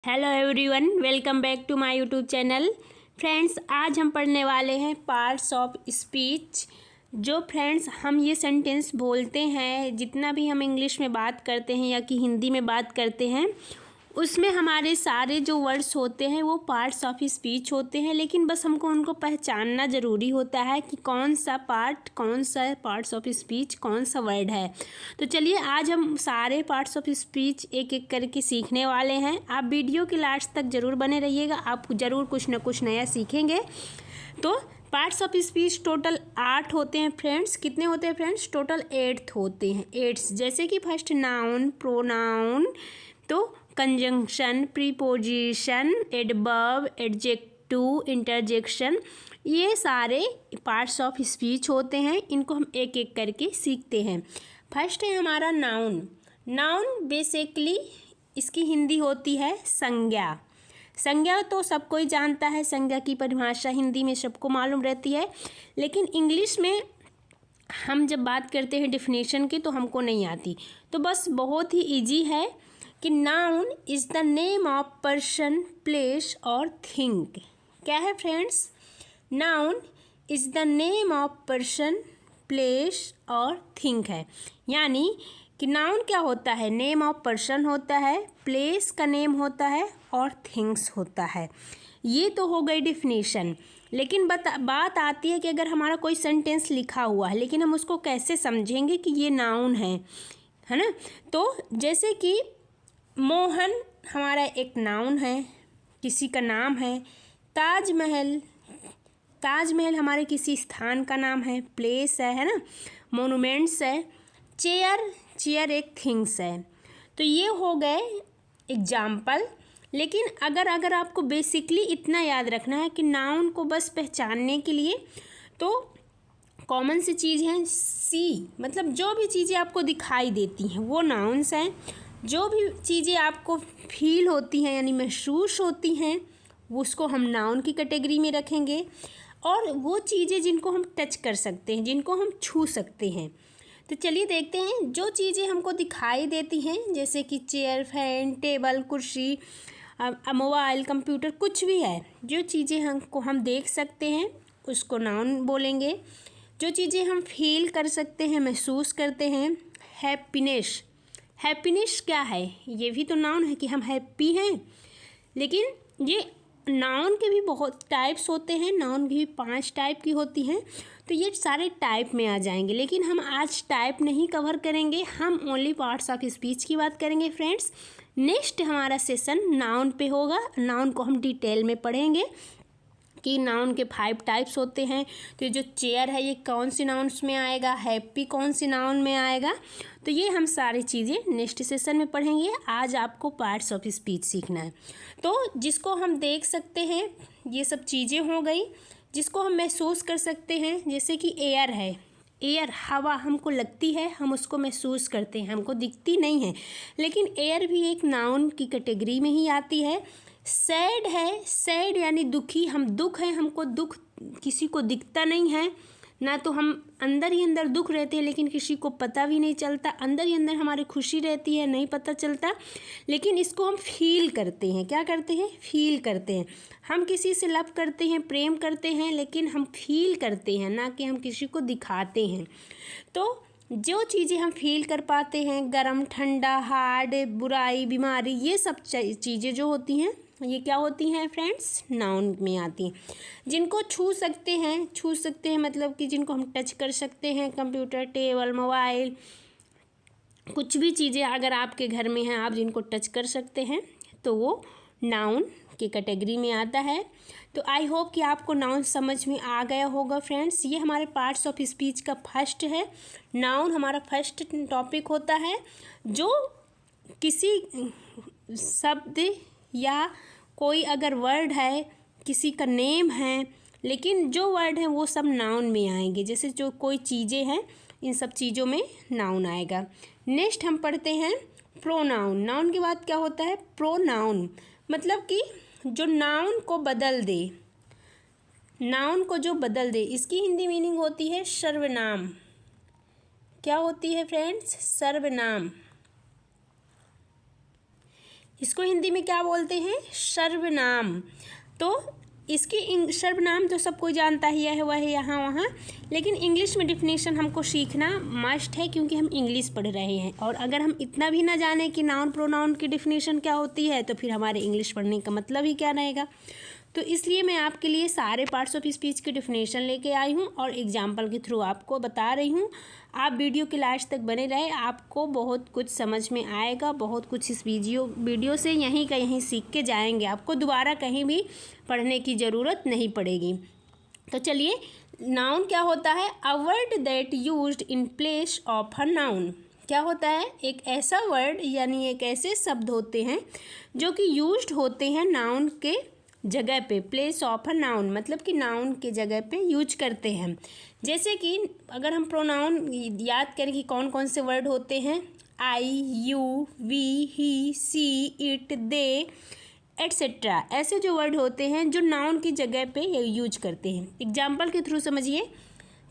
Hello everyone, welcome back to my YouTube channel. Friends, आज हम पढ़ने वाले हैं पार्ट्स ऑफ स्पीच। जो फ्रेंड्स हम ये सेंटेंस बोलते हैं, जितना भी हम इंग्लिश में बात करते हैं या कि हिंदी में बात करते हैं, उसमें हमारे सारे जो वर्ड्स होते हैं वो पार्ट्स ऑफ स्पीच होते हैं। लेकिन बस हमको उनको पहचानना ज़रूरी होता है कि कौन सा पार्ट्स ऑफ स्पीच कौन सा वर्ड है। तो चलिए, आज हम सारे पार्ट्स ऑफ स्पीच एक एक करके सीखने वाले हैं। आप वीडियो के लास्ट तक ज़रूर बने रहिएगा, आप ज़रूर कुछ ना कुछ नया सीखेंगे। तो पार्ट्स ऑफ स्पीच टोटल 8 होते हैं फ्रेंड्स। कितने होते हैं फ्रेंड्स? टोटल 8 होते हैं। 8 जैसे कि फर्स्ट नाउन, प्रोनाउन, तो conjunction, preposition, adverb, adjective, interjection, ये सारे पार्ट्स ऑफ स्पीच होते हैं। इनको हम एक एक करके सीखते हैं। फर्स्ट है हमारा नाउन। नाउन बेसिकली इसकी हिंदी होती है संज्ञा। संज्ञा तो सब कोई जानता है, संज्ञा की परिभाषा हिंदी में सबको मालूम रहती है। लेकिन इंग्लिश में हम जब बात करते हैं डेफिनेशन की तो हमको नहीं आती। तो बस बहुत ही इजी है कि noun is the name of person, place और थिंग। क्या है friends? Noun is the name of person, place और थिंग है। यानी कि नाउन क्या होता है? नेम ऑफ पर्सन होता है, प्लेस का नेम होता है और थिंग्स होता है। ये तो हो गई डिफिनीशन। लेकिन बात आती है कि अगर हमारा कोई सेंटेंस लिखा हुआ है, लेकिन हम उसको कैसे समझेंगे कि ये नाउन है ना? तो जैसे कि मोहन हमारा एक नाउन है, किसी का नाम है। ताजमहल, ताजमहल हमारे किसी स्थान का नाम है, प्लेस है ना? मोनूमेंट्स है। चेयर, चेयर एक थिंग्स है। तो ये हो गए एग्जाम्पल। लेकिन अगर आपको बेसिकली इतना याद रखना है कि नाउन को बस पहचानने के लिए तो कॉमन सी चीज़ है सी, मतलब जो भी चीज़ें आपको दिखाई देती हैं वो नाउन्स हैं। जो भी चीज़ें आपको फील होती हैं यानी महसूस होती हैं, उसको हम नाउन की कैटेगरी में रखेंगे। और वो चीज़ें जिनको हम टच कर सकते हैं, जिनको हम छू सकते हैं। तो चलिए देखते हैं। जो चीज़ें हमको दिखाई देती हैं, जैसे कि चेयर, फैन, टेबल, कुर्सी, मोबाइल, कंप्यूटर, कुछ भी है, जो चीज़ें हमको हम देख सकते हैं उसको नाउन बोलेंगे। जो चीज़ें हम फील कर सकते हैं, महसूस करते हैं, हैप्पीनेस। हैप्पीनेस क्या है? ये भी तो नाउन है कि हम हैप्पी हैं। लेकिन ये नाउन के भी बहुत टाइप्स होते हैं। नाउन की भी 5 टाइप की होती हैं। तो ये सारे टाइप में आ जाएंगे। लेकिन हम आज टाइप नहीं कवर करेंगे, हम ओनली पार्ट्स ऑफ स्पीच की बात करेंगे फ्रेंड्स। नेक्स्ट हमारा सेशन नाउन पे होगा। नाउन को हम डिटेल में पढ़ेंगे कि नाउन के 5 टाइप्स होते हैं। तो जो चेयर है ये कौन सी नाउन्स में आएगा, हैप्पी कौन सी नाउन में आएगा, तो ये हम सारी चीज़ें नेक्स्ट सेशन में पढ़ेंगे। आज आपको पार्ट्स ऑफ स्पीच सीखना है। तो जिसको हम देख सकते हैं, ये सब चीज़ें हो गई। जिसको हम महसूस कर सकते हैं, जैसे कि एयर है। एयर, हवा हमको लगती है, हम उसको महसूस करते हैं, हमको दिखती नहीं है। लेकिन एयर भी एक नाउन की कैटेगरी में ही आती है। सैड है, सैड यानी दुखी, हम दुख है, हमको दुख किसी को दिखता नहीं है ना, तो हम अंदर ही अंदर दुख रहते हैं लेकिन किसी को पता भी नहीं चलता। अंदर ही अंदर हमारी खुशी रहती है, नहीं पता चलता। लेकिन इसको हम फील करते हैं। क्या करते हैं? फील करते हैं। हम किसी से लव करते हैं, प्रेम करते हैं, लेकिन हम फील करते हैं, ना कि हम किसी को दिखाते हैं। तो जो चीज़ें हम फील कर पाते हैं, गरम, ठंडा, हार्ड, बुराई, बीमारी, ये सब चीज़ें जो होती हैं, ये क्या होती हैं फ्रेंड्स? नाउन में आती हैं। जिनको छू सकते हैं मतलब कि जिनको हम टच कर सकते हैं, कंप्यूटर, टेबल, मोबाइल, कुछ भी चीज़ें अगर आपके घर में हैं, आप जिनको टच कर सकते हैं, तो वो नाउन की कैटेगरी में आता है। तो आई होप कि आपको नाउन समझ में आ गया होगा फ्रेंड्स। ये हमारे पार्ट्स ऑफ स्पीच का फर्स्ट है। नाउन हमारा फर्स्ट टॉपिक होता है। जो किसी शब्द या कोई अगर वर्ड है, किसी का नेम है, लेकिन जो वर्ड है वो सब नाउन में आएंगे। जैसे जो कोई चीज़ें हैं, इन सब चीज़ों में नाउन आएगा। नेक्स्ट हम पढ़ते हैं प्रोनाउन। नाउन के बाद क्या होता है? प्रोनाउन, मतलब कि जो नाउन को बदल दे, नाउन को जो बदल दे। इसकी हिंदी मीनिंग होती है सर्वनाम। क्या होती है फ्रेंड्स? सर्वनाम। इसको हिंदी में क्या बोलते हैं? सर्वनाम। तो इसकी सर्वनाम तो सब कोई जानता ही है, वह है यहाँ वहाँ, लेकिन इंग्लिश में डिफिनेशन हमको सीखना मस्ट है क्योंकि हम इंग्लिश पढ़ रहे हैं। और अगर हम इतना भी ना जाने कि नाउन प्रोनाउन की डिफिनेशन क्या होती है तो फिर हमारे इंग्लिश पढ़ने का मतलब ही क्या रहेगा। तो इसलिए मैं आपके लिए सारे पार्ट्स ऑफ स्पीच की डिफिनेशन लेके आई हूँ और एग्जाम्पल के थ्रू आपको बता रही हूँ। आप वीडियो के लास्ट तक बने रहे, आपको बहुत कुछ समझ में आएगा, बहुत कुछ इस वीडियो से यहीं का यहीं सीख के जाएंगे। आपको दोबारा कहीं भी पढ़ने की ज़रूरत नहीं पड़ेगी। तो चलिए, नाउन क्या होता है? अ word that used in place of a noun. क्या होता है? एक ऐसा वर्ड यानी एक ऐसे शब्द होते हैं जो कि यूज्ड होते हैं नाउन के जगह पे। प्लेस ऑफ अ नाउन मतलब कि नाउन के जगह पे यूज करते हैं। जैसे कि अगर हम प्रोनाउन याद करें कि कौन कौन से वर्ड होते हैं, I, you, we, he, she, it, they etcetera, ऐसे जो वर्ड होते हैं जो नाउन की जगह पे यूज करते हैं। एग्जाम्पल के थ्रू समझिए।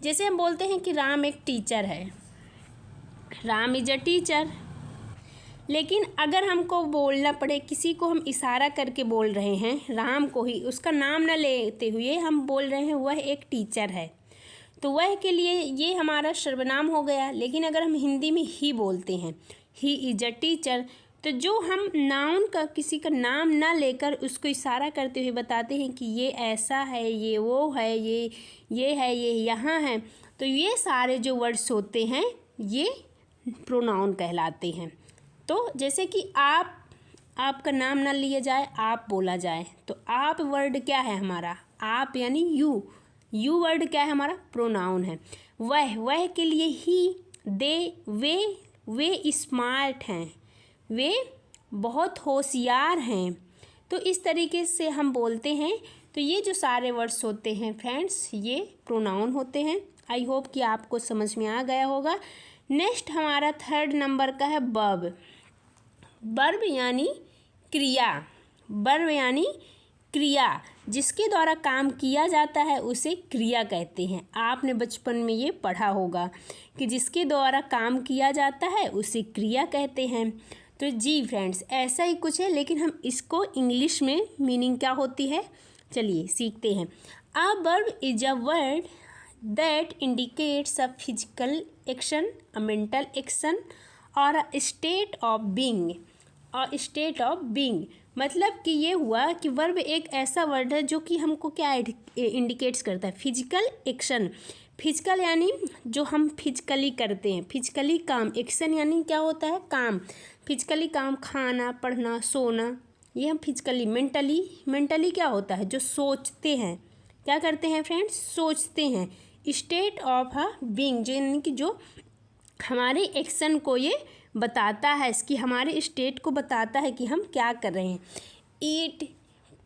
जैसे हम बोलते हैं कि राम एक टीचर है, राम इज अ टीचर। लेकिन अगर हमको बोलना पड़े, किसी को हम इशारा करके बोल रहे हैं, राम को ही, उसका नाम न लेते हुए हम बोल रहे हैं वह एक टीचर है, तो वह के लिए ये हमारा सर्वनाम हो गया। लेकिन अगर हम हिंदी में ही बोलते हैं, ही इज अ टीचर, तो जो हम नाउन का किसी का नाम ना लेकर उसको इशारा करते हुए बताते हैं कि ये ऐसा है, ये वो है, ये है, ये यहाँ है, तो ये सारे जो वर्ड्स होते हैं ये प्रोनाउन कहलाते हैं। तो जैसे कि आपका नाम ना लिया जाए, आप बोला जाए, तो आप वर्ड क्या है हमारा? आप यानी यू वर्ड क्या है हमारा? प्रोनाउन है। वह के लिए ही, दे, वे स्मार्ट हैं, वे बहुत होशियार हैं। तो इस तरीके से हम बोलते हैं। तो ये जो सारे वर्ड्स होते हैं फ्रेंड्स, ये प्रोनाउन होते हैं। आई होप कि आपको समझ में आ गया होगा। नेक्स्ट हमारा 3rd नंबर का है वर्ब। वर्ब यानी क्रिया। वर्ब यानी क्रिया, जिसके द्वारा काम किया जाता है उसे क्रिया कहते हैं। आपने बचपन में ये पढ़ा होगा कि जिसके द्वारा काम किया जाता है उसे क्रिया कहते हैं। तो जी फ्रेंड्स, ऐसा ही कुछ है, लेकिन हम इसको इंग्लिश में मीनिंग क्या होती है चलिए सीखते हैं। A verb is a word that indicates a physical action, a mental action और अ स्टेट ऑफ बीइंग। और स्टेट ऑफ बीइंग मतलब कि ये हुआ कि वर्ब एक ऐसा वर्ड है जो कि हमको क्या इंडिकेट्स करता है? Physical action. फिजिकल यानी जो हम फिजिकली करते हैं, फिजिकली काम। एक्शन यानी क्या होता है? काम। फिजिकली काम, खाना, पढ़ना, सोना, ये हम फिजिकली। मेंटली क्या होता है? जो सोचते हैं। क्या करते हैं फ्रेंड्स? सोचते हैं। स्टेट ऑफ अ बीइंग यानी कि जो हमारे एक्शन को ये बताता है, इसकी हमारे स्टेट को बताता है कि हम क्या कर रहे हैं। ईट,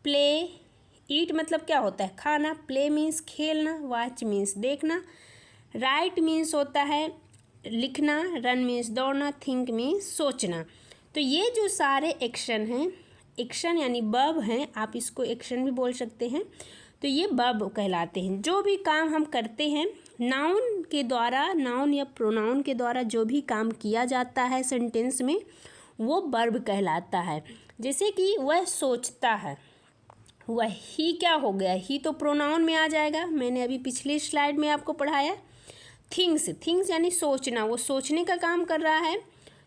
प्ले। ईट मतलब क्या होता है? खाना। प्ले मीन्स खेलना। वॉच मीन्स देखना। राइट मीन्स होता है लिखना। रन मीन्स दौड़ना। थिंक मीन्स सोचना। तो ये जो सारे एक्शन हैं, एक्शन यानी वर्ब हैं, आप इसको एक्शन भी बोल सकते हैं, तो ये वर्ब कहलाते हैं। जो भी काम हम करते हैं नाउन के द्वारा, नाउन या प्रोनाउन के द्वारा जो भी काम किया जाता है सेंटेंस में, वो वर्ब कहलाता है। जैसे कि वह सोचता है, वह ही क्या हो गया? ही तो प्रोनाउन में आ जाएगा, मैंने अभी पिछली स्लाइड में आपको पढ़ाया। थिंग्स यानी सोचना, वो सोचने का काम कर रहा है,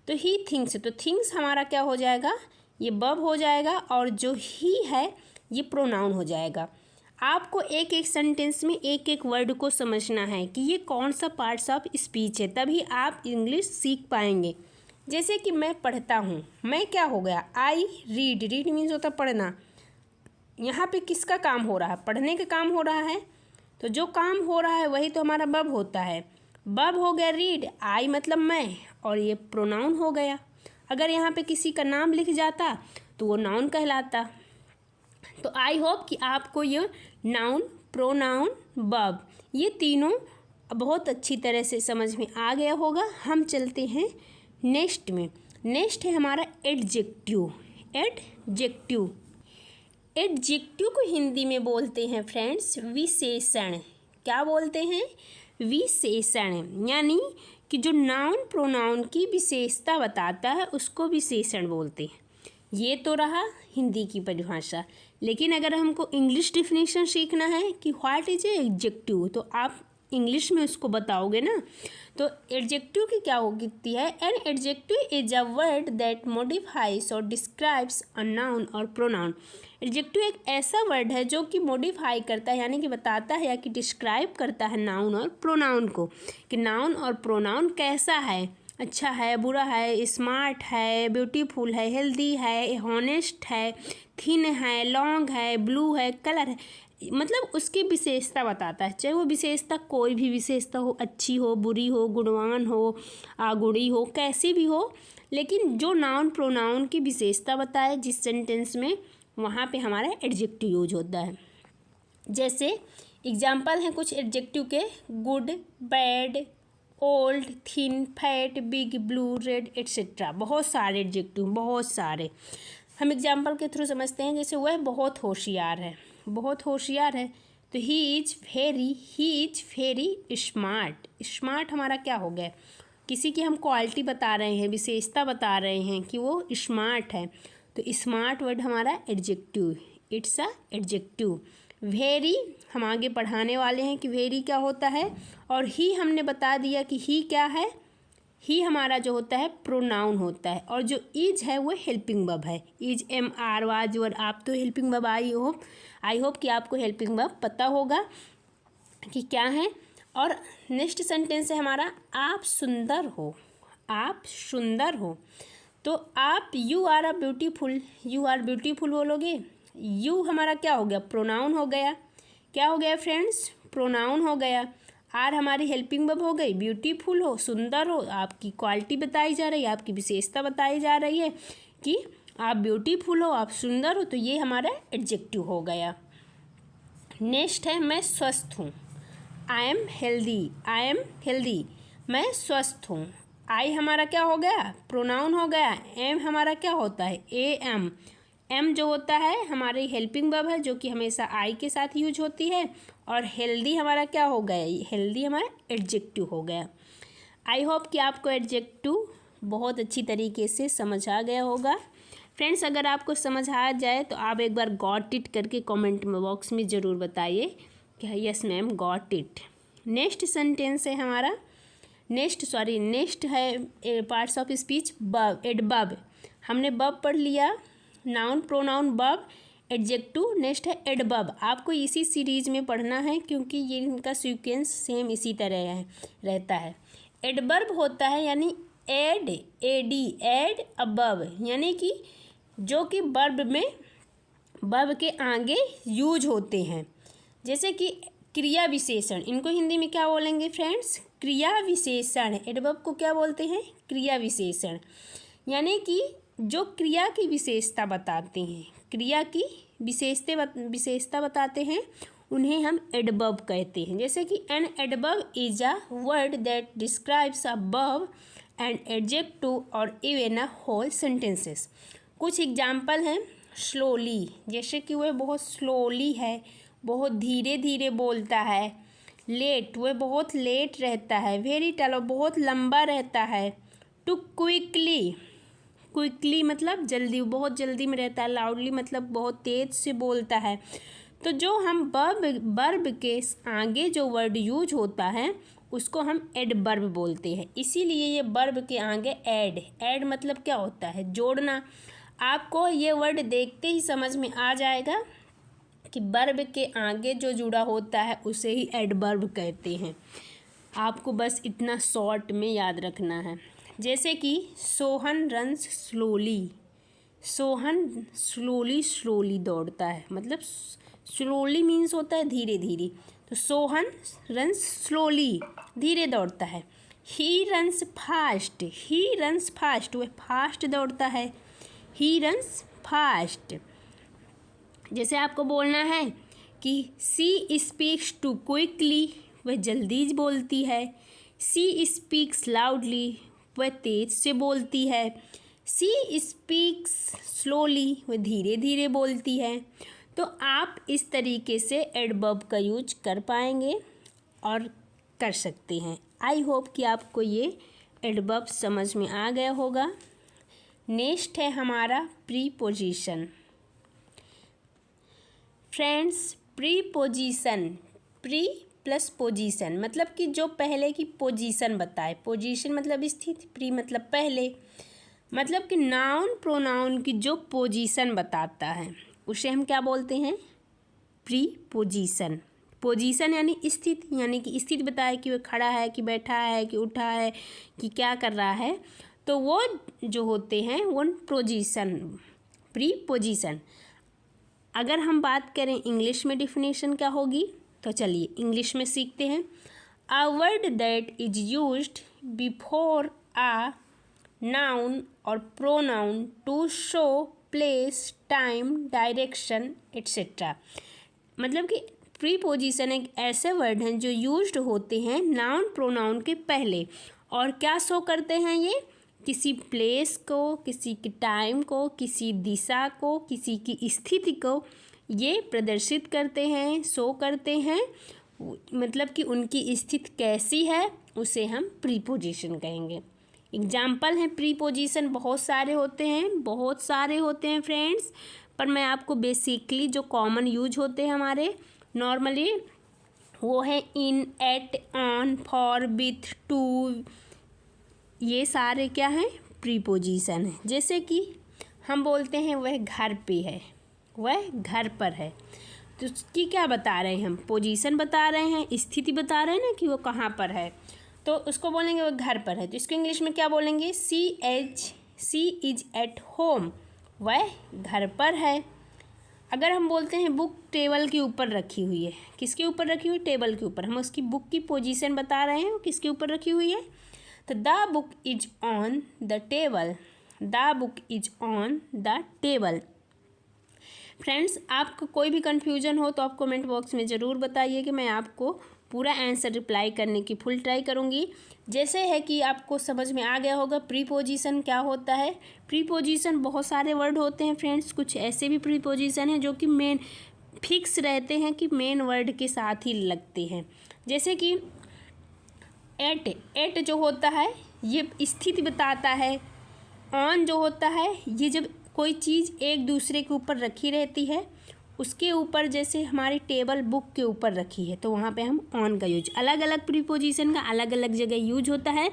तो ही थिंग्स, तो थिंग्स हमारा क्या हो जाएगा? ये वर्ब हो जाएगा, और जो ही है ये प्रोनाउन हो जाएगा। आपको एक एक सेंटेंस में एक एक वर्ड को समझना है कि ये कौन सा पार्ट्स ऑफ स्पीच है, तभी आप इंग्लिश सीख पाएंगे। जैसे कि मैं पढ़ता हूँ, मैं क्या हो गया? I read. रीड मीन्स होता पढ़ना। यहाँ पे किसका काम हो रहा है? पढ़ने का काम हो रहा है, तो जो काम हो रहा है वही तो हमारा वर्ब होता है। वर्ब हो गया रीड, आई मतलब मैं, और ये प्रोनाउन हो गया। अगर यहाँ पे किसी का नाम लिख जाता तो वो नाउन कहलाता। तो आई होप कि आपको ये नाउन, प्रोनाउन, वर्ब, ये तीनों बहुत अच्छी तरह से समझ में आ गया होगा। हम चलते हैं नेक्स्ट में। नेक्स्ट है हमारा एडजेक्टिव। एडजेक्टिव को हिंदी में बोलते हैं फ्रेंड्स विशेषण। क्या बोलते हैं? विशेषण। यानी कि जो नाउन प्रोनाउन की विशेषता बताता है उसको विशेषण बोलते हैं। ये तो रहा हिंदी की परिभाषा। लेकिन अगर हमको इंग्लिश डिफिनेशन सीखना है कि व्हाट इज ए एडजेक्टिव, तो आप इंग्लिश में उसको बताओगे ना। तो एडजेक्टिव की क्या होती है? An adjective is a word that modifies और describes a noun or pronoun. Adjective एक ऐसा वर्ड है जो कि मॉडिफाई करता है, यानी कि बताता है या कि डिस्क्राइब करता है नाउन और प्रोनाउन को, कि नाउन और प्रोनाउन कैसा है, अच्छा है, बुरा है, स्मार्ट है, ब्यूटीफुल है, हेल्दी है, हॉनेस्ट है, थिन है, लॉन्ग है, ब्लू है, कलर है, मतलब उसकी विशेषता बताता है। चाहे वो विशेषता कोई भी विशेषता हो, अच्छी हो, बुरी हो, गुणवान हो, अगुणी हो, कैसी भी हो, लेकिन जो नाउन प्रोनाउन की विशेषता बताए जिस सेंटेंस में, वहाँ पे हमारा एडजेक्टिव यूज होता है। जैसे एग्जाम्पल हैं कुछ एडजेक्टिव के: good, bad, old, thin, fat, big, blue, red, etcetera. बहुत सारे एडजेक्टिव, बहुत सारे। हम एग्जाम्पल के थ्रू समझते हैं। जैसे वह बहुत होशियार है, बहुत होशियार है, तो he is very smart. Smart हमारा क्या हो गया? किसी की हम क्वालिटी बता रहे हैं, विशेषता बता रहे हैं कि वो स्मार्ट है, तो स्मार्ट वर्ड हमारा adjective, it's a adjective. Very हम आगे पढ़ाने वाले हैं कि वेरी क्या होता है। और ही हमने बता दिया कि ही क्या है। ही हमारा जो होता है प्रोनाउन होता है, और जो इज है वो हेल्पिंग वर्ब है। इज, एम, आर, वाज, वर। आप तो हेल्पिंग वर्ब आई होप कि आपको हेल्पिंग वर्ब पता होगा कि क्या है। और नेक्स्ट सेंटेंस है हमारा आप सुंदर हो। आप सुंदर हो, तो आप you are a beautiful, you are beautiful बोलोगे। यू हमारा क्या हो गया? प्रोनाउन हो गया। क्या हो गया फ्रेंड्स? प्रोनाउन हो गया। आर हमारी हेल्पिंग वर्ब हो गई। ब्यूटीफुल हो, सुंदर हो, आपकी क्वालिटी बताई जा रही है, आपकी विशेषता बताई जा रही है कि आप ब्यूटीफुल हो, आप सुंदर हो, तो ये हमारा एडजेक्टिव हो गया। नेक्स्ट है मैं स्वस्थ हूँ। आई एम हेल्दी, मैं स्वस्थ हूँ। आई हमारा क्या हो गया? प्रोनाउन हो गया। एम हमारा क्या होता है? A M. एम जो होता है हमारी हेल्पिंग वर्ब है, जो कि हमेशा आई के साथ यूज होती है। और हेल्दी हमारा क्या हो गया? हेल्दी हमारा एडजेक्टिव हो गया। आई होप कि आपको एडजेक्टिव बहुत अच्छी तरीके से समझ आ गया होगा। फ्रेंड्स, अगर आपको समझ आ जाए तो आप एक बार गॉट इट करके कमेंट में बॉक्स में ज़रूर बताइए कि yes ma'am got it. Next sentence है हमारा, नेक्स्ट है पार्ट्स ऑफ स्पीच बब, एडबब। हमने बब पढ़ लिया, नाउन प्रोनाउन बब, एडजेक्टिव। नेक्स्ट है एडबब। आपको इसी सीरीज में पढ़ना है क्योंकि ये इनका सीक्वेंस सेम इसी तरह है रहता है। एडवर्ब होता है यानी एड, एडी, एड अबव, यानी कि जो कि वर्ब में वर्ब के आगे यूज होते हैं। जैसे कि क्रिया विशेषण, इनको हिंदी में क्या बोलेंगे फ्रेंड्स? क्रिया विशेषण। एडवर्ब को क्या बोलते हैं? क्रिया विशेषण। यानी कि जो क्रिया की विशेषता बताते हैं, क्रिया की विशेषता बताते हैं, उन्हें हम एडवर्ब कहते हैं। जैसे कि an adverb is a word that describes a verb and adjective और इवन अ होल सेंटेंसेस। कुछ एग्जाम्पल हैं। स्लोली, जैसे कि वह बहुत स्लोली है, बहुत धीरे धीरे बोलता है। लेट, वह बहुत लेट रहता है। वेरी टल, बहुत लंबा रहता है। टू क्विकली, क्विकली मतलब जल्दी, बहुत जल्दी में रहता है। लाउडली मतलब बहुत तेज से बोलता है। तो जो हम वर्ब के आगे जो वर्ड यूज होता है उसको हम एडवर्ब बोलते हैं। इसीलिए ये वर्ब के आगे ऐड मतलब क्या होता है? जोड़ना। आपको ये वर्ड देखते ही समझ में आ जाएगा कि वर्ब के आगे जो जुड़ा होता है उसे ही एडवर्ब कहते हैं। आपको बस इतना शॉर्ट में याद रखना है। जैसे कि Sohan runs slowly, Sohan slowly दौड़ता है, मतलब स्लोली मीन्स होता है धीरे धीरे, तो सोहन रन्स स्लोली, धीरे दौड़ता है। ही रन्स फास्ट, वह फास्ट दौड़ता है। He runs fast. जैसे आपको बोलना है कि सी स्पीक्स टू क्विकली, वह जल्दी बोलती है। सी स्पीक्स लाउडली, वह तेज से बोलती है। सी स्पीक्स स्लोली, वह धीरे धीरे बोलती है। तो आप इस तरीके से एडवर्ब का यूज कर पाएंगे और कर सकते हैं। आई होप कि आपको ये एडवर्ब समझ में आ गया होगा। नेक्स्ट है हमारा preposition. Friends, preposition, pre plus position मतलब कि जो पहले की पोजीशन बताए। पोजीशन मतलब स्थिति, प्री मतलब पहले, मतलब कि नाउन प्रोनाउन की जो पोजीशन बताता है उसे हम क्या बोलते हैं? प्रीपोजिशन। पोजीशन यानी स्थिति, यानी कि स्थिति बताए कि वह खड़ा है, कि बैठा है, कि उठा है, कि क्या कर रहा है, तो वो जो होते हैं वो पोजीशन, प्रीपोजिशन। अगर हम बात करें इंग्लिश में डिफिनेशन क्या होगी, तो चलिए इंग्लिश में सीखते हैं। A word that is used before a noun or pronoun to show place, time, direction etcetera. मतलब कि प्रीपोजिशन एक ऐसे वर्ड हैं जो यूज्ड होते हैं नाउन प्रोनाउन के पहले, और क्या शो करते हैं? ये किसी प्लेस को, किसी के टाइम को, किसी दिशा को, किसी की स्थिति को ये प्रदर्शित करते हैं, शो करते हैं। मतलब कि उनकी स्थिति कैसी है उसे हम प्रीपोजिशन कहेंगे। एग्जाम्पल हैं प्रीपोजिशन, बहुत सारे होते हैं फ्रेंड्स, पर मैं आपको बेसिकली जो कॉमन यूज होते हैं हमारे नॉर्मली वो है in, at, on, for, with, to, ये सारे क्या हैं? प्रीपोजिशन है। जैसे कि हम बोलते हैं वह घर पे है, वह घर पर है, तो उसकी क्या बता रहे हैं हम? पोजीशन बता रहे हैं, स्थिति बता रहे हैं ना कि वो कहाँ पर है, तो उसको बोलेंगे वो घर पर है। तो इसको इंग्लिश में क्या बोलेंगे? सी इज एट होम, वह घर पर है। अगर हम बोलते हैं बुक टेबल के ऊपर रखी हुई है, किसके ऊपर रखी हुई? टेबल के ऊपर। हम उसकी बुक की पोजीशन बता रहे हैं वो किसके ऊपर रखी हुई है, तो the book is on the table, the book is on the table. Friends, आपको कोई भी कन्फ्यूजन हो तो आप कमेंट बॉक्स में ज़रूर बताइए कि मैं आपको पूरा आंसर रिप्लाई करने की फुल ट्राई करूँगी। जैसे है कि आपको समझ में आ गया होगा प्रीपोजिशन क्या होता है। प्रीपोजिशन बहुत सारे वर्ड होते हैं फ्रेंड्स, कुछ ऐसे भी प्रीपोजिशन हैं जो कि मेन फिक्स रहते हैं कि मेन वर्ड के साथ ही लगते हैं। जैसे कि एट जो होता है ये स्थिति बताता है। ऑन जो होता है ये जब कोई चीज़ एक दूसरे के ऊपर रखी रहती है, उसके ऊपर, जैसे हमारी टेबल बुक के ऊपर रखी है तो वहाँ पे हम ऑन का यूज, अलग अलग प्रीपोजिशन का अलग अलग जगह यूज होता है।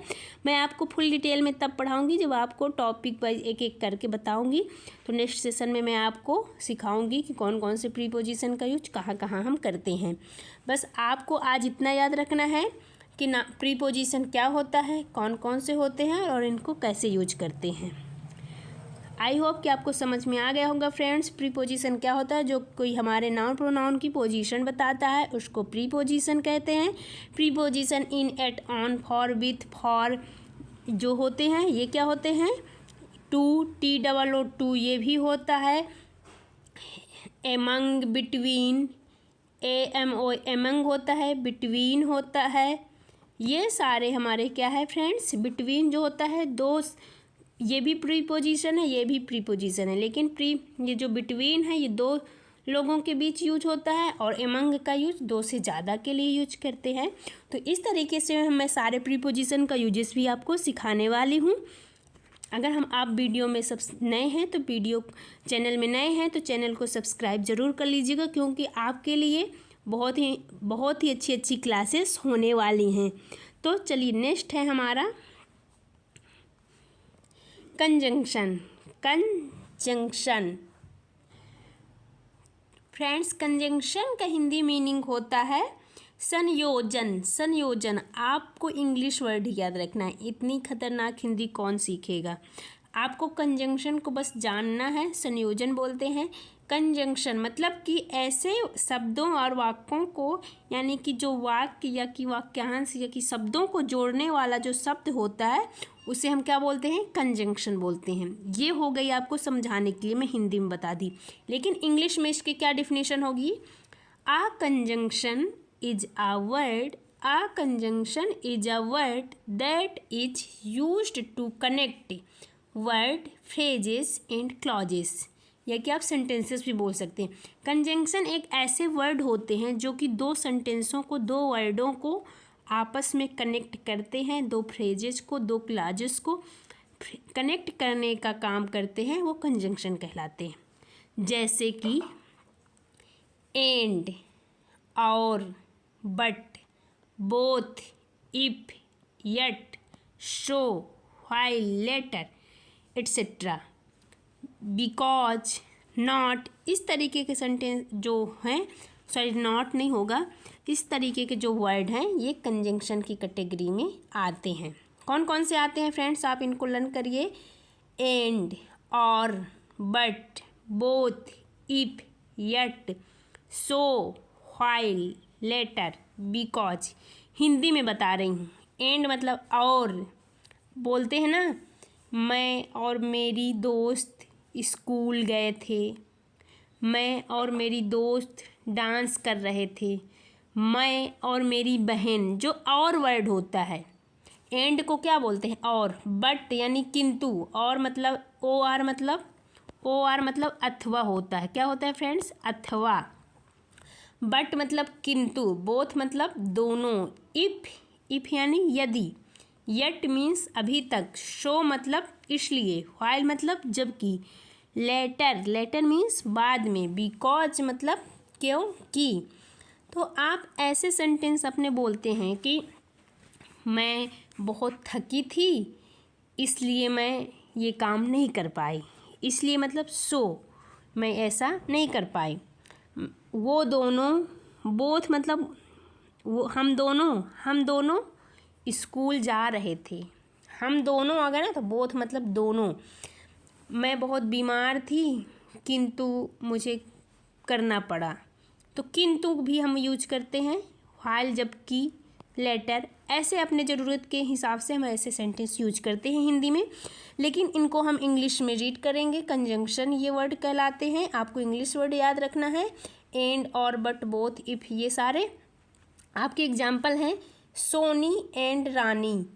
मैं आपको फुल डिटेल में तब पढ़ाऊँगी जब आपको टॉपिक वाइज एक एक करके बताऊँगी। तो नेक्स्ट सेशन में मैं आपको सिखाऊँगी कि कौन कौन से प्रीपोजिशन का यूज कहाँ कहाँ हम करते हैं। बस आपको आज इतना याद रखना है कि ना प्रीपोजिशन क्या होता है, कौन कौन से होते हैं और इनको कैसे यूज करते हैं। आई होप कि आपको समझ में आ गया होगा फ्रेंड्स। प्रीपोजिशन क्या होता है? जो कोई हमारे नाउन प्रोनाउन की पोजीशन बताता है उसको प्रीपोजिशन कहते हैं। Preposition in, at, on, for, with, for जो होते हैं ये क्या होते हैं? टू, TOO, ये भी होता है। एमंग, बिटवीन, AMO, एमंग होता है, बिटवीन होता है। ये सारे हमारे क्या है फ्रेंड्स? बिटवीन जो होता है दो, ये भी प्रीपोजिशन है, ये भी प्रीपोजिशन है, लेकिन ये जो बिटवीन है ये दो लोगों के बीच यूज होता है, और एमंग का यूज दो से ज़्यादा के लिए यूज करते हैं। तो इस तरीके से मैं सारे प्रीपोजिशन का यूजेस भी आपको सिखाने वाली हूँ। अगर आप वीडियो में सब नए हैं तो चैनल में नए हैं तो चैनल को सब्सक्राइब ज़रूर कर लीजिएगा, क्योंकि आपके लिए बहुत ही अच्छी क्लासेस होने वाली हैं। तो चलिए नेक्स्ट है हमारा कंजंक्शन। फ्रेंड्स, कंजंक्शन का हिंदी मीनिंग होता है संयोजन। आपको इंग्लिश वर्ड याद रखना है, इतनी खतरनाक हिंदी कौन सीखेगा। आपको कंजंक्शन को बस जानना है, संयोजन बोलते हैं। कंजंक्शन मतलब कि ऐसे शब्दों और वाक्यों को, यानी कि जो वाक्य या कि वाक्यांश या कि शब्दों को जोड़ने वाला जो शब्द होता है उसे हम क्या बोलते हैं? कंजंक्शन बोलते हैं। ये हो गई आपको समझाने के लिए, मैं हिंदी में बता दी, लेकिन इंग्लिश में इसकी क्या डिफिनेशन होगी? A conjunction is a word that is used to connect word, phrases and clauses, या कि आप सेंटेंसेस भी बोल सकते हैं। कंजंक्शन एक ऐसे वर्ड होते हैं जो कि दो सेंटेंसों को, दो वर्डों को आपस में कनेक्ट करते हैं, दो फ्रेजेस को, दो क्लॉजेस को, कनेक्ट करने का काम करते हैं वो कंजंक्शन कहलाते हैं। जैसे कि एंड, और, but, both, if, yet, so, while, later, etcetera, because, not, इस तरीके के सेंटेंस जो हैं, सॉरी नॉट नहीं होगा, इस तरीके के जो वर्ड हैं ये कंजंक्शन की कैटेगरी में आते हैं। कौन कौन से आते हैं फ्रेंड्स, आप इनको लर्न करिए। एंड, और, but, both, if, yet, so, while, later, because. Hindi में बता रही हूँ। एंड मतलब और, बोलते हैं ना, मैं और मेरी दोस्त स्कूल गए थे, मैं और मेरी दोस्त डांस कर रहे थे, मैं और मेरी बहन, जो और वर्ड होता है। एंड को क्या बोलते हैं, और। बट यानी किंतु, और मतलब ओ आर मतलब अथवा होता है। क्या होता है फ्रेंड्स, अथवा। बट मतलब किंतु, बोथ मतलब दोनों, इफ यानी यदि, यट मीन्स अभी तक, शो मतलब इसलिए, व्हाइल मतलब जबकि, लेटर मीन्स बाद में, बिकॉज मतलब क्यों कि। तो आप ऐसे सेंटेंस अपने बोलते हैं कि मैं बहुत थकी थी इसलिए मैं ये काम नहीं कर पाई, इसलिए मतलब सो मैं ऐसा नहीं कर पाई। वो दोनों, बोथ मतलब वो हम दोनों स्कूल जा रहे थे। हम दोनों आ गए ना, तो बोथ मतलब दोनों। मैं बहुत बीमार थी किंतु मुझे करना पड़ा, तो किंतु भी हम यूज करते हैं, व्हाइल, जबकि, लेटर। ऐसे अपने ज़रूरत के हिसाब से हम ऐसे सेंटेंस यूज करते हैं हिंदी में, लेकिन इनको हम इंग्लिश में रीड करेंगे। कंजंक्शन ये वर्ड कहलाते हैं। आपको इंग्लिश वर्ड याद रखना है, एंड, और, बट, बोथ, इफ, ये सारे आपके एग्जाम्पल हैं। Soni and Rani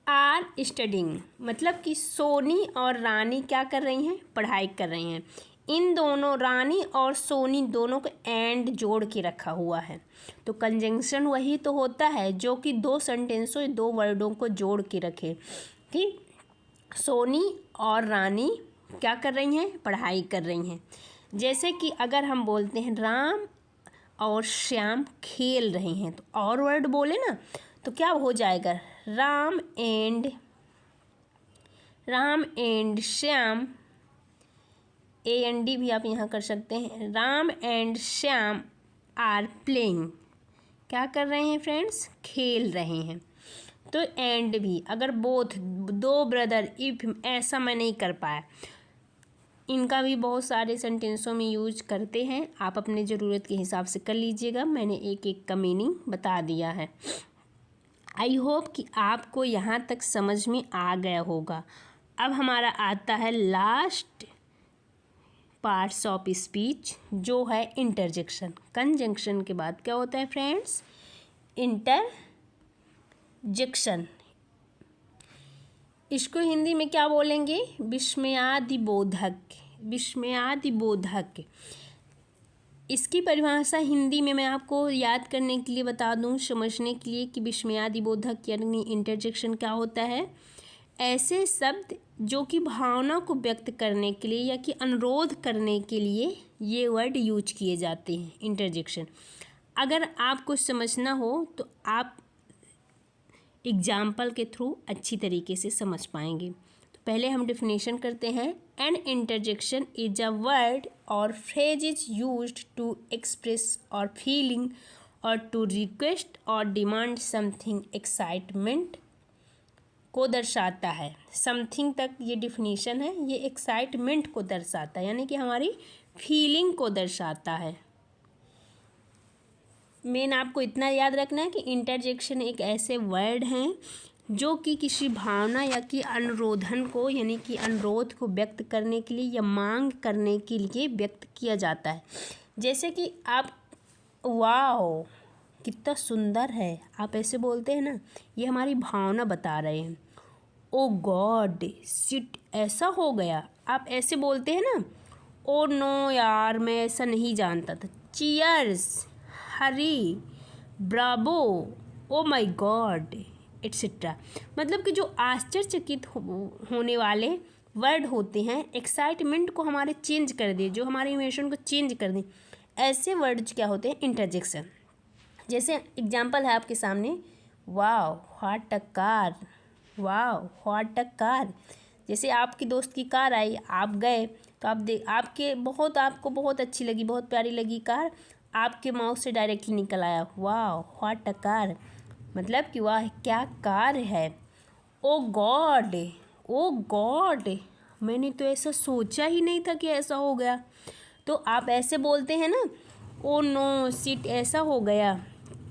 are studying, मतलब कि सोनी और रानी क्या कर रही हैं, पढ़ाई कर रही हैं। इन दोनों, रानी और सोनी दोनों को एंड जोड़ के रखा हुआ है। तो कंजंक्शन वही तो होता है जो कि दो सेंटेंसों, दो वर्डों को जोड़ के रखे कि सोनी और रानी क्या कर रही हैं, पढ़ाई कर रही हैं। जैसे कि अगर हम बोलते हैं राम और श्याम खेल रहे हैं, तो और वर्ड बोले ना, तो क्या हो जाएगा, राम एंड श्याम, AND भी आप यहाँ कर सकते हैं। Ram and Shyam are playing, क्या कर रहे हैं फ्रेंड्स, खेल रहे हैं। तो एंड भी, अगर बोथ, दो ब्रदर, इफ, ऐसा मैं नहीं कर पाया, इनका भी बहुत सारे सेंटेंसों में यूज करते हैं। आप अपने ज़रूरत के हिसाब से कर लीजिएगा, मैंने एक एक का मीनिंग बता दिया है। आई होप कि आपको यहाँ तक समझ में आ गया होगा। अब हमारा आता है लास्ट पार्ट्स ऑफ स्पीच, जो है इंटरजेक्शन। कंजंक्शन के बाद क्या होता है फ्रेंड्स, इंटरजेक्शन। इसको हिंदी में क्या बोलेंगे, विस्मयादिबोधक। इसकी परिभाषा हिंदी में मैं आपको याद करने के लिए बता दूं, समझने के लिए, कि विस्मयादिबोधक यानी इंटरजेक्शन क्या होता है। ऐसे शब्द जो कि भावना को व्यक्त करने के लिए या कि अनुरोध करने के लिए ये वर्ड यूज किए जाते हैं, इंटरजेक्शन। अगर आपको समझना हो तो आप एग्जाम्पल के थ्रू अच्छी तरीके से समझ पाएंगे। तो पहले हम डेफिनेशन करते हैं। An interjection is a word or phrase is used to express or feeling or to request or demand something, excitement को दर्शाता है। समथिंग तक ये डिफिनीशन है, ये एक्साइटमेंट को दर्शाता है, यानी कि हमारी फीलिंग को दर्शाता है। मेन आपको इतना याद रखना है कि इंटरजेक्शन एक ऐसे वर्ड हैं जो कि किसी भावना या कि अनुरोधन को, यानी कि अनुरोध को व्यक्त करने के लिए या मांग करने के लिए व्यक्त किया जाता है। जैसे कि आप वाओ कितना सुंदर है, आप ऐसे बोलते हैं ना, ये हमारी भावना बता रहे हैं। ओ गॉड शिट, ऐसा हो गया, आप ऐसे बोलते हैं ना। ओ नो यार, मैं ऐसा नहीं जानता था। Cheers, Hari, Bravo, oh my God, etcetera. मतलब कि जो आश्चर्यचकित होने वाले वर्ड होते हैं, एक्साइटमेंट को हमारे चेंज कर दे, जो हमारे इमोशन को चेंज कर दें, ऐसे वर्ड्स क्या होते हैं, इंटरजेक्शन। जैसे एग्जांपल है आपके सामने, wow what a car, wow what a car. जैसे आपकी दोस्त की कार आई, आप गए तो आपको बहुत अच्छी लगी, बहुत प्यारी लगी कार, आपके माउथ से डायरेक्टली निकल आया वाओ व्हाट अ कार, मतलब कि वाह क्या कार है। ओ गॉड, ओ गॉड, मैंने तो ऐसा सोचा ही नहीं था कि ऐसा हो गया। तो आप ऐसे बोलते हैं ना, ओ नो शिट ऐसा हो गया।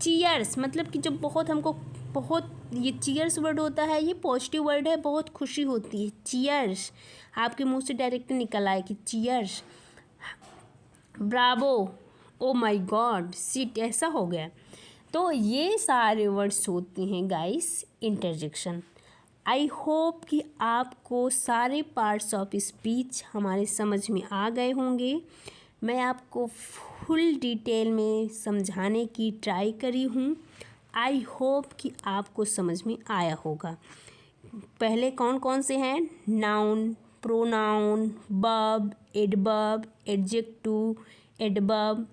चीयर्स, मतलब कि जब बहुत ये चीयर्स वर्ड होता है, ये पॉजिटिव वर्ड है, बहुत खुशी होती है। चीयर्स, आपके मुंह से डायरेक्ट निकल आए कि cheers. Bravo, oh my God shit ऐसा हो गया। तो ये सारे वर्ड्स होते हैं गाइस इंटरजेक्शन। आई होप कि आपको सारे पार्ट्स ऑफ स्पीच हमारे समझ में आ गए होंगे। मैं आपको फुल डिटेल में समझाने की ट्राई करी हूँ। आई होप कि आपको समझ में आया होगा। पहले कौन कौन से हैं, noun, pronoun, verb, adverb, adjective, adverb,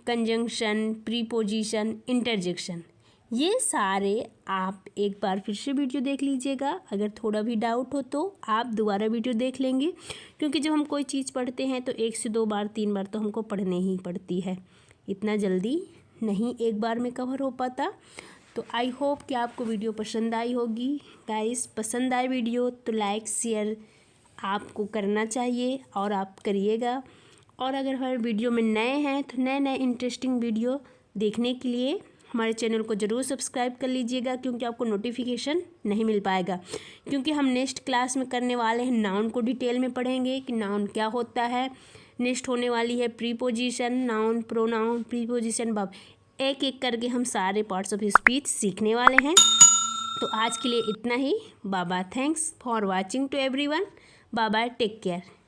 conjunction, preposition, interjection. ये सारे आप एक बार फिर से वीडियो देख लीजिएगा। अगर थोड़ा भी डाउट हो तो आप दोबारा वीडियो देख लेंगे, क्योंकि जब हम कोई चीज़ पढ़ते हैं तो 1 से 2 बार 3 बार तो हमको पढ़ने ही पड़ती है, इतना जल्दी नहीं एक बार में कवर हो पाता। तो आई होप कि आपको वीडियो पसंद आई होगी। गाइस पसंद आए वीडियो तो लाइक शेयर आपको करना चाहिए और आप करिएगा। और अगर हमारे वीडियो में नए हैं तो नए इंटरेस्टिंग वीडियो देखने के लिए हमारे चैनल को ज़रूर सब्सक्राइब कर लीजिएगा, क्योंकि आपको नोटिफिकेशन नहीं मिल पाएगा। क्योंकि हम नेक्स्ट क्लास में करने वाले हैं, नाउन को डिटेल में पढ़ेंगे कि नाउन क्या होता है। नेक्स्ट होने वाली है preposition, noun, pronoun, preposition, verb, एक एक करके हम सारे पार्ट्स ऑफ स्पीच सीखने वाले हैं। तो आज के लिए इतना ही। Bye bye, thanks for watching to everyone. Bye bye, take care.